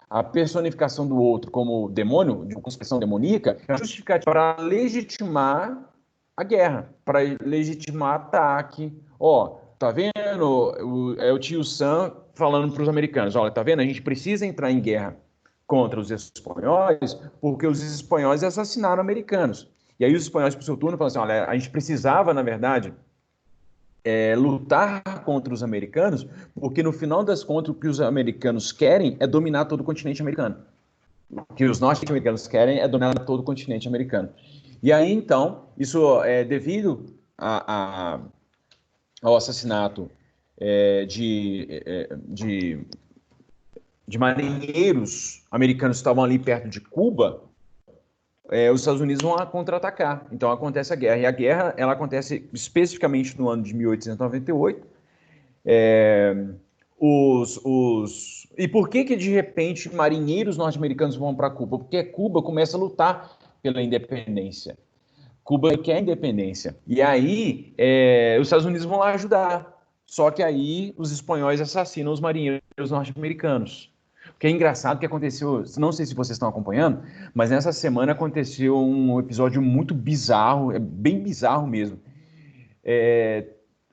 a personificação do outro como demônio, de uma concepção demoníaca, é justificativa para legitimar a guerra, para legitimar ataque. Tá vendo? É o tio Sam falando para os americanos, olha, tá vendo? A gente precisa entrar em guerra contra os espanhóis, porque os espanhóis assassinaram americanos. E aí os espanhóis, por seu turno, falam assim, olha, a gente precisava, na verdade, lutar contra os americanos, porque no final das contas o que os americanos querem é dominar todo o continente americano. O que os norte-americanos querem é dominar todo o continente americano. E aí, então, isso é devido ao assassinato de marinheiros americanos que estavam ali perto de Cuba, os Estados Unidos vão contra-atacar. Então acontece a guerra. E a guerra ela acontece especificamente no ano de 1898. E por que de repente marinheiros norte-americanos vão para Cuba? Porque Cuba começa a lutar pela independência. Cuba quer independência. E aí os Estados Unidos vão lá ajudar. Só que aí os espanhóis assassinam os marinheiros norte-americanos. O que é engraçado que aconteceu, não sei se vocês estão acompanhando, mas nessa semana aconteceu um episódio muito bizarro, bem bizarro mesmo.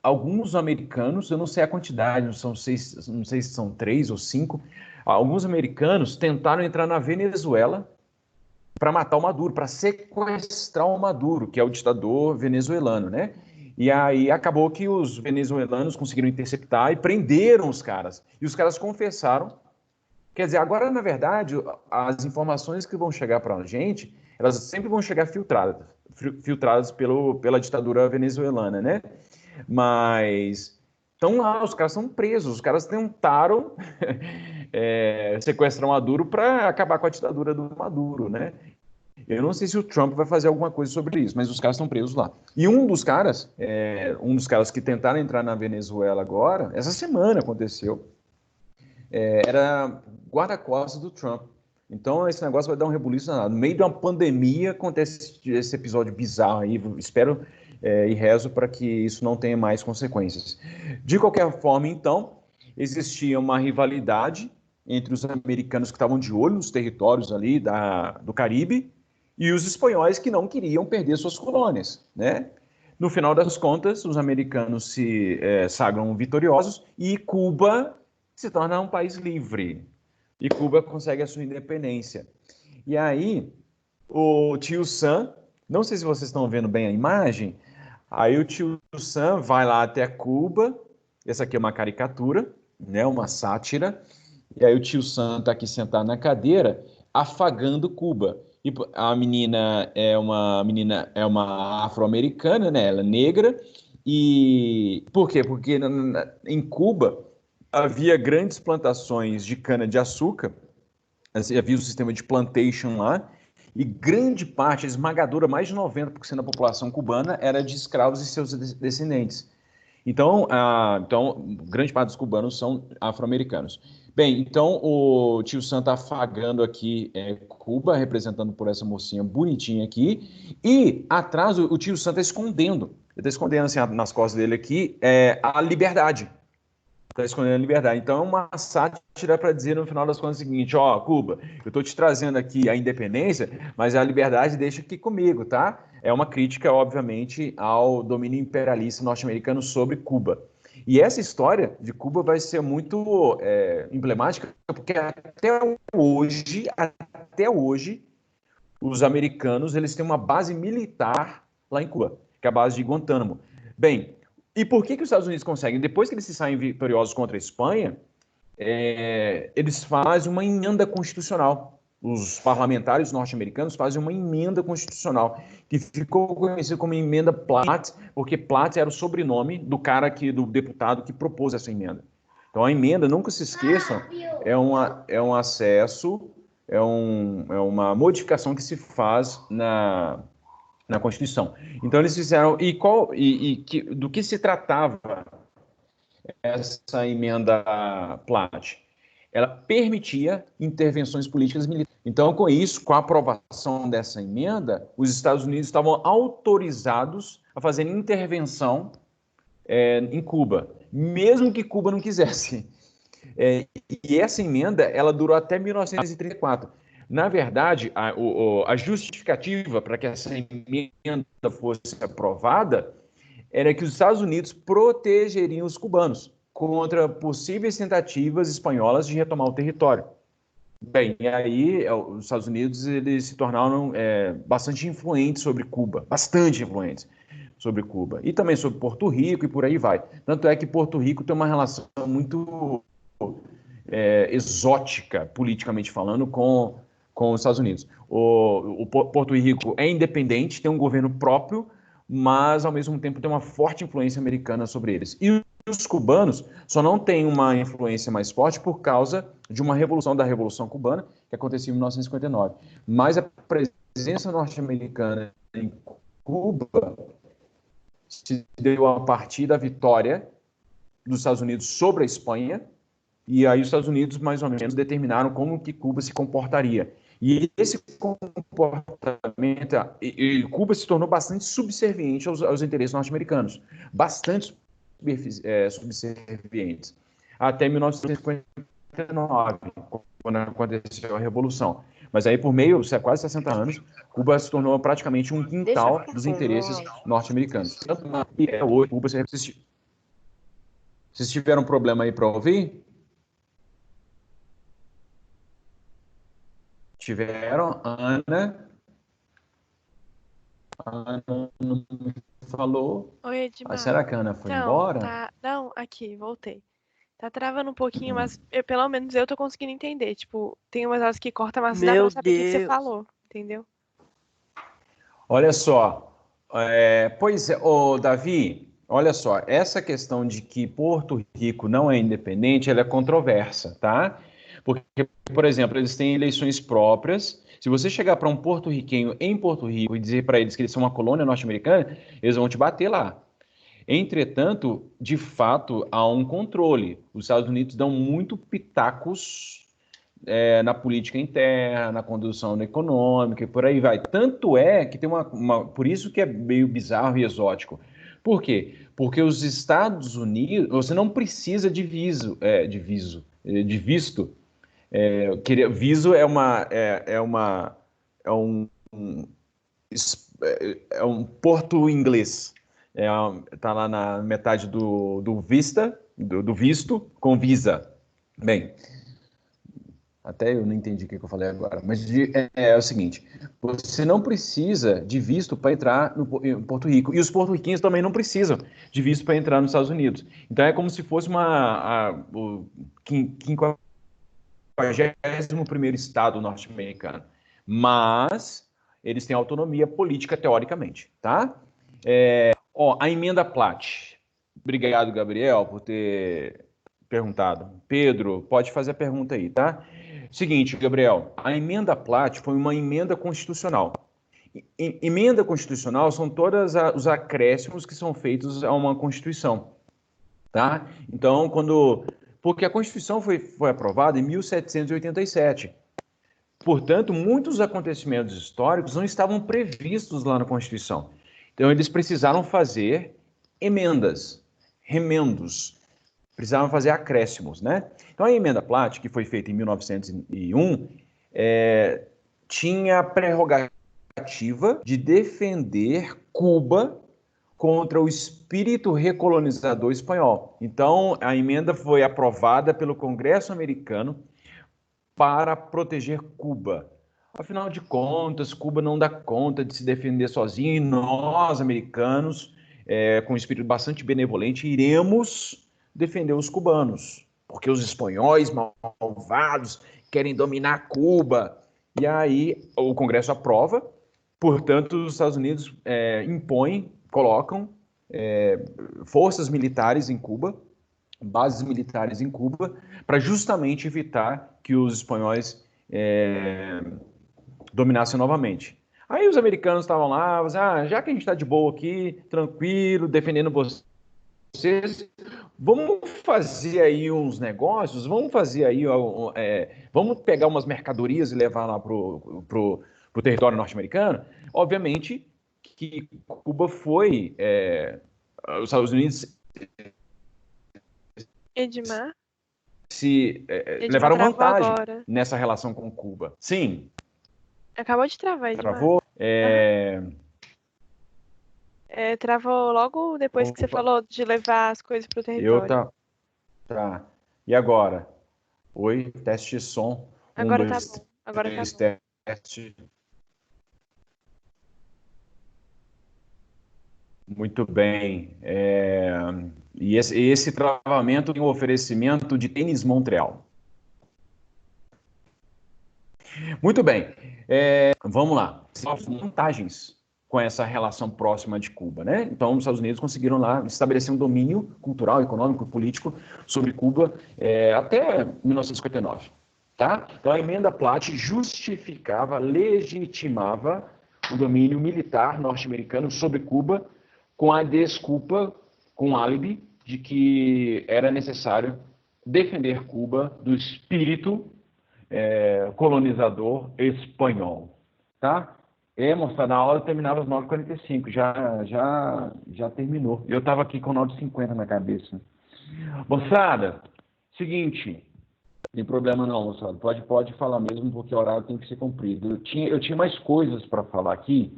Alguns americanos, eu não sei a quantidade, não sei se são 3 ou 5, alguns americanos tentaram entrar na Venezuela para matar o Maduro, para sequestrar o Maduro, que é o ditador venezuelano, né? E aí acabou que os venezuelanos conseguiram interceptar e prenderam os caras. E os caras confessaram. Quer dizer, agora, na verdade, as informações que vão chegar para a gente, elas sempre vão chegar filtradas pela ditadura venezuelana, né? Mas estão lá, os caras são presos, os caras tentaram sequestrar o Maduro para acabar com a ditadura do Maduro, né? Eu não sei se o Trump vai fazer alguma coisa sobre isso, mas os caras estão presos lá. E um dos caras que tentaram entrar na Venezuela agora, essa semana aconteceu, era guarda-costas do Trump. Então, esse negócio vai dar um rebuliço danado. No meio de uma pandemia, acontece esse episódio bizarro aí. Espero e rezo para que isso não tenha mais consequências. De qualquer forma, então, existia uma rivalidade entre os americanos que estavam de olho nos territórios ali do Caribe e os espanhóis que não queriam perder suas colônias, né? No final das contas, os americanos se sagram vitoriosos e Cuba se torna um país livre. E Cuba consegue a sua independência. E aí, o tio Sam, não sei se vocês estão vendo bem a imagem, aí o tio Sam vai lá até Cuba, essa aqui é uma caricatura, né, uma sátira, e aí o tio Sam está aqui sentado na cadeira, afagando Cuba. E a menina é uma afro-americana, né, ela é negra, e por quê? Porque em Cuba havia grandes plantações de cana-de-açúcar, havia o sistema de plantation lá, e grande parte, a esmagadora, mais de 90% da população cubana era de escravos e seus descendentes. Então, grande parte dos cubanos são afro-americanos. Bem, então o tio Sam está afagando aqui Cuba, representando por essa mocinha bonitinha aqui, e atrás o tio Sam está escondendo, ele está escondendo assim, nas costas dele aqui a liberdade. Está escondendo a liberdade. Então, é uma sátira para dizer, no final das contas, o seguinte: ó, Cuba, eu estou te trazendo aqui a independência, mas a liberdade deixa aqui comigo, tá? É uma crítica, obviamente, ao domínio imperialista norte-americano sobre Cuba. E essa história de Cuba vai ser muito emblemática, porque até hoje, os americanos eles têm uma base militar lá em Cuba, que é a base de Guantánamo. Bem, e por que os Estados Unidos conseguem? Depois que eles se saem vitoriosos contra a Espanha, eles fazem uma emenda constitucional. Os parlamentares norte-americanos fazem uma emenda constitucional, que ficou conhecida como emenda Platt, porque Platt era o sobrenome do deputado que propôs essa emenda. Então, a emenda, nunca se esqueçam, é um acesso, uma modificação que se faz na Constituição. Então, eles fizeram. Do que se tratava essa emenda Platt? Ela permitia intervenções políticas militares. Então, com isso, com a aprovação dessa emenda, os Estados Unidos estavam autorizados a fazer intervenção em Cuba, mesmo que Cuba não quisesse. E essa emenda, ela durou até 1934. Na verdade, a justificativa para que essa emenda fosse aprovada era que os Estados Unidos protegeriam os cubanos contra possíveis tentativas espanholas de retomar o território. Bem, e aí os Estados Unidos eles se tornaram bastante influentes sobre Cuba, bastante influentes sobre Cuba, e também sobre Porto Rico e por aí vai. Tanto é que Porto Rico tem uma relação muito exótica, politicamente falando, com os Estados Unidos. O Porto Rico é independente, tem um governo próprio, mas, ao mesmo tempo, tem uma forte influência americana sobre eles. E os cubanos só não têm uma influência mais forte por causa de uma revolução, da Revolução Cubana, que aconteceu em 1959. Mas a presença norte-americana em Cuba se deu a partir da vitória dos Estados Unidos sobre a Espanha, e aí os Estados Unidos, mais ou menos, determinaram como que Cuba se comportaria. E esse comportamento, Cuba se tornou bastante subserviente aos interesses norte-americanos, bastante subservientes, até 1959, quando aconteceu a Revolução. Mas aí, por meio, quase 60 anos, Cuba se tornou praticamente um quintal dos interesses norte-americanos. E hoje, Cuba, vocês tiveram um problema aí para ouvir? Tiveram, Ana não falou. Oi, Edmar. Será que a Ana foi embora? Tá... Não, aqui, voltei. Tá travando um pouquinho, mas pelo menos eu tô conseguindo entender. Tipo, tem umas horas que corta, mas dá pra saber o que você falou, entendeu? Olha só. Pois é, Davi, olha só, essa questão de que Porto Rico não é independente, ela é controversa, tá? Porque, por exemplo, eles têm eleições próprias. Se você chegar para um porto-riquenho em Porto Rico e dizer para eles que eles são uma colônia norte-americana, eles vão te bater lá. Entretanto, de fato, há um controle. Os Estados Unidos dão muito pitacos na política interna, na condução econômica e por aí vai. Tanto é que tem por isso que é meio bizarro e exótico. Por quê? Porque os Estados Unidos, você não precisa de visto. Viso é um porto inglês. Tá lá na metade do visto com visa. Bem, até eu não entendi o que eu falei agora, mas é o seguinte: você não precisa de visto para entrar em Porto Rico, e os porto-riquinhos também não precisam de visto para entrar nos Estados Unidos. Então é como se fosse o 51º estado norte-americano, mas eles têm autonomia política teoricamente, tá? A emenda Platt. Obrigado, Gabriel, por ter perguntado. Pedro, pode fazer a pergunta aí, tá? Seguinte, Gabriel, a emenda Platt foi uma emenda constitucional. Emenda constitucional são todos os acréscimos que são feitos a uma Constituição, tá? Então, porque a Constituição foi aprovada em 1787. Portanto, muitos acontecimentos históricos não estavam previstos lá na Constituição. Então, eles precisaram fazer emendas, remendos, precisavam fazer acréscimos, né? Então, a emenda Platt, que foi feita em 1901, tinha a prerrogativa de defender Cuba contra o espírito recolonizador espanhol. Então, a emenda foi aprovada pelo Congresso americano para proteger Cuba. Afinal de contas, Cuba não dá conta de se defender sozinha e nós, americanos, com um espírito bastante benevolente, iremos defender os cubanos, porque os espanhóis malvados querem dominar Cuba. E aí o Congresso aprova, portanto, os Estados Unidos colocam forças militares em Cuba, bases militares em Cuba, para justamente evitar que os espanhóis dominassem novamente. Aí os americanos estavam lá, já que a gente está de boa aqui, tranquilo, defendendo vocês, vamos fazer aí uns negócios, vamos pegar umas mercadorias e levar lá pro território norte-americano. Obviamente que Cuba foi, os Estados Unidos Edmar levaram vantagem agora nessa relação com Cuba. Sim. Acabou de travar, Edmar. Travou? Travou logo depois que você falou de levar as coisas para o território. Tá. E agora? Oi, teste de som. Agora tá bom. Agora tá bom. Teste. Muito bem. E esse travamento tem um oferecimento de Tênis Montreal. Muito bem. Vamos lá. Vantagens com essa relação próxima de Cuba, né? Então, os Estados Unidos conseguiram lá estabelecer um domínio cultural, econômico e político sobre Cuba até 1959, tá? Então, a emenda Platt legitimava o domínio militar norte-americano sobre Cuba com a desculpa, com o álibi de que era necessário defender Cuba do espírito colonizador espanhol, tá? Moçada, a aula terminava às 9h45, já terminou. Eu estava aqui com 9h50 na cabeça. Moçada, seguinte, não tem problema não, moçada, pode falar mesmo, porque o horário tem que ser cumprido. Eu tinha mais coisas para falar aqui,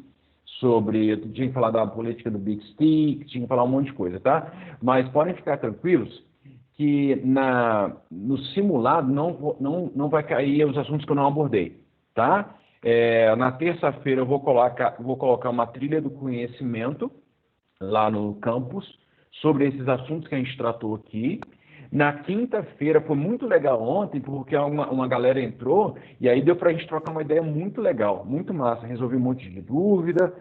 eu tinha que falar da política do Big Stick, tinha que falar um monte de coisa, tá? Mas podem ficar tranquilos que no simulado não vai cair os assuntos que eu não abordei, tá? Na terça-feira eu vou colocar uma trilha do conhecimento lá no campus sobre esses assuntos que a gente tratou aqui. Na quinta-feira foi muito legal ontem, porque uma galera entrou e aí deu para a gente trocar uma ideia muito legal, muito massa. Resolvi um monte de dúvida,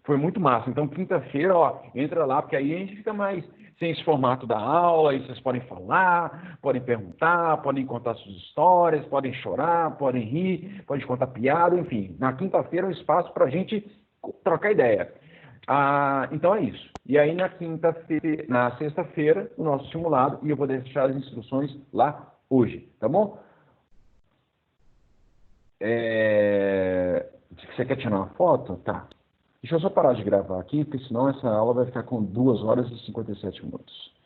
foi muito massa. Então, quinta-feira, entra lá, porque aí a gente fica mais sem esse formato da aula, aí vocês podem falar, podem perguntar, podem contar suas histórias, podem chorar, podem rir, podem contar piada, enfim. Na quinta-feira é um espaço para a gente trocar ideia. Então é isso. E aí na sexta-feira, o nosso simulado, e eu vou deixar as instruções lá hoje, tá bom? Você quer tirar uma foto? Tá. Deixa eu só parar de gravar aqui, porque senão essa aula vai ficar com 2 horas e 57 minutos.